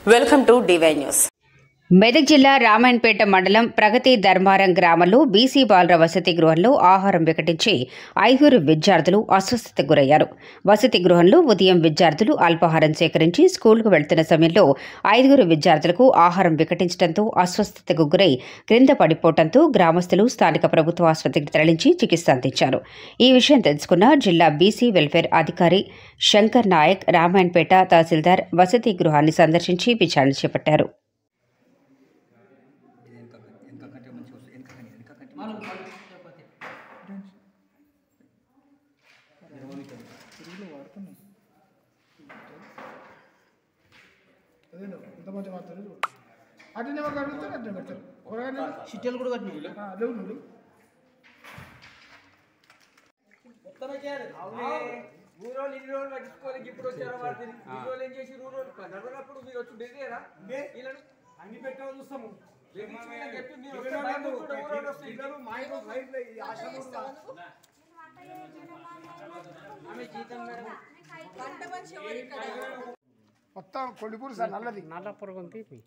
Welcome to DY news. Medak జిల్లా రామాయణపేట మండలం ప్రగతి ధర్మారం గ్రామంలో బీసీ బాలుర వసతి గృహంలో ఆహారం వికటించి 5 విద్యార్థులు అస్వస్థతకు గురయ్యారు. వసతి గృహంలో ఉదయం విద్యార్థులు అల్పాహారం సేకరించి స్కూల్కు వెళ్తున్న సమయంలో 5 విద్యార్థులకు ఆహారం వికటించడంతో అస్వస్థతకు గురై క్రింద పడిపోవడంతో గ్రామస్తులు స్థానిక ప్రభుత్వ ఆసుపత్రికి తరలించి చికిత్స అందించారు. ఈ విషయం తెలుసుకున్న జిల్లా బీసీ వెల్ఫేర్ అధికారి శంకర్ నాయక్ రామాయణపేట తహసీల్దార్ వసతి గృహాన్ని సందర్శించి విచారణ చేపట్టారు. అటనే ఒక అడుగుతారు అట్లా పెడతారు కూరగాయలు సిటీలు కూడా కట్టిన లేవు నువ్వు ఊరోళ్ళు ఇన్ని రోజులు పట్టించుకోవాలి. ఇప్పుడు వచ్చారు వాళ్ళు ఈ రోజులు ఏం చేసి ఊరోళ్ళు నడవనప్పుడు మీరు వచ్చి బెదిరేరా వీళ్ళని అన్ని పెట్టాలని చూస్తాము. చెప్పి మీరు మొత్తం కొల్లిపూరు సార్ నల్లది నల్ల పురుగు తీపి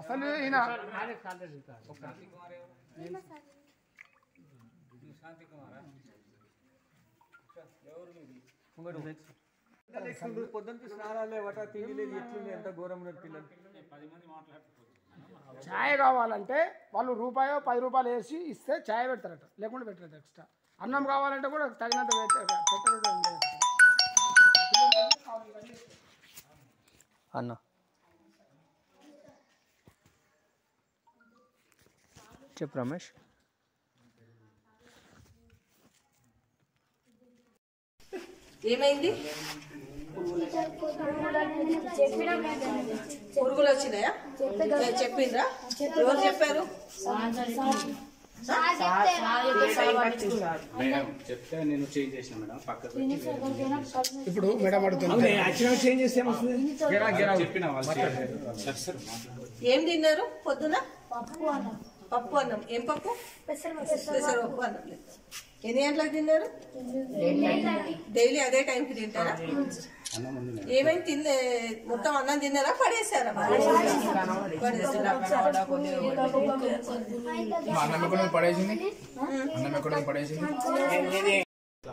అసలు ఈయన పొద్దున్న స్నానాలే వట తిండి లేదు ఎట్లుంది ఎంత ఘోరం పిల్లలు. ఛాయ్ కావాలంటే వాళ్ళు రూపాయో 10 రూపాయలు వేసి ఇస్తే ఛాయ్ పెడతారట, లేకుండా పెట్టారట. ఎక్స్ట్రా అన్నం కావాలంటే కూడా తగినంత అన్న చెప్పు రమేష్. ఏమైంది? పురుగులు వచ్చినాయా? చెప్పిండ్రా? ఎవరు చెప్పారు? చెప్తే నేను చేంజ్ చేసిన మేడం పక్కకు ఇప్పుడు మేడం అడుగుతుంది చెప్పిన వాళ్ళు ఏం తిన్నారు పొద్దున? పప్పు అన్నం. ఏం పప్పు? పెసరపప్పు అన్నం. ఎన్ని గంటలకు తిన్నారు? డైలీ అదే టైంకి తింటారా? ఏమైనా తిన్నే మొత్తం అన్నం తిన్నారా? పడేసారా?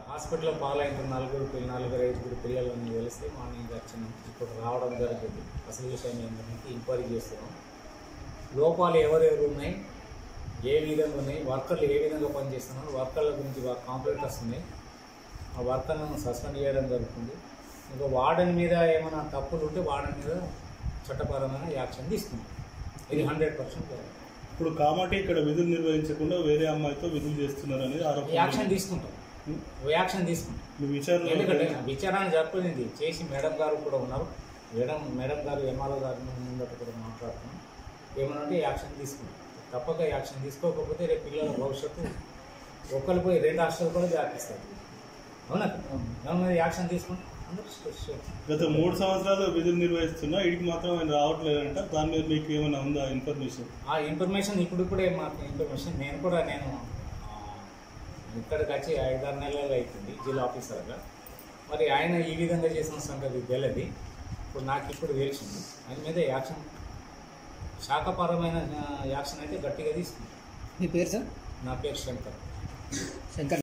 హాస్పిటల్లో పాలైన 4-5 పిల్లలని తెలిస్తే మార్నింగ్ వచ్చినాం. ఇప్పుడు రావడం జరిగింది. అసలు విషయం ఏంటంటే ఎంక్వైరీ చేస్తున్నాం. లోపాలు ఎవరెవరు ఉన్నాయి, ఏ విధంగా ఉన్నాయి, వర్కర్లు ఏ విధంగా పనిచేస్తున్నారు, వర్కర్ల గురించి కాంప్లైంట్ వస్తున్నాయి. ఆ వర్కర్లను సస్పెండ్ చేయడం జరుగుతుంది. ఇంకా వార్డెన్ మీద ఏమైనా తప్పులు ఉంటే వార్డెన్ మీద చట్టపరమైన యాక్షన్ తీసుకుంటాం. ఇది 100%. ఇప్పుడు కాబట్టి ఇక్కడ విధులు నిర్వహించకుండా వేరే అమ్మాయితో విధులు చేస్తున్నారు అనేది ఆరోపణ. యాక్షన్ తీసుకుంటాం. ఎందుకంటే విచారణ జరిపింది చేసి మేడం గారు కూడా ఉన్నారు. మేడం గారు ఎంఆర్ఓ గారి ముందట కూడా మాట్లాడుతున్నాం. ఏమనంటే యాక్షన్ తీసుకుంటాం. తప్పక యాక్షన్ తీసుకోకపోతే రేపు పిల్లల భవిష్యత్తు ఒక్కరు పోయి 2 హాస్టల్ కూడా వ్యాపిస్తారు. అవునా? దాని మీద యాక్షన్ తీసుకుంటాం. గత 3 సంవత్సరాలు విధులు నిర్వహిస్తున్నా ఇడికి మాత్రం ఆయన రావట్లేదంట. దాని మీద మీకు ఏమైనా ఉందా ఇన్ఫర్మేషన్? ఆ ఇన్ఫర్మేషన్ ఇప్పుడే మాకు ఇన్ఫర్మేషన్ నేను ఇక్కడికి వచ్చి 5-6 నెలలు అవుతుంది జిల్లా ఆఫీసర్గా. మరి ఆయన ఈ విధంగా చేసిన సంగతి తెలియదు. ఇప్పుడు నాకు ఇప్పుడు తెలిసింది. ఆయన మీద యాక్షన్ శాఖపరమైన యాక్షన్ అయితే గట్టిగా తీసుకుంటాం. మీ పేరు సార్? నా పేరు శంకర్.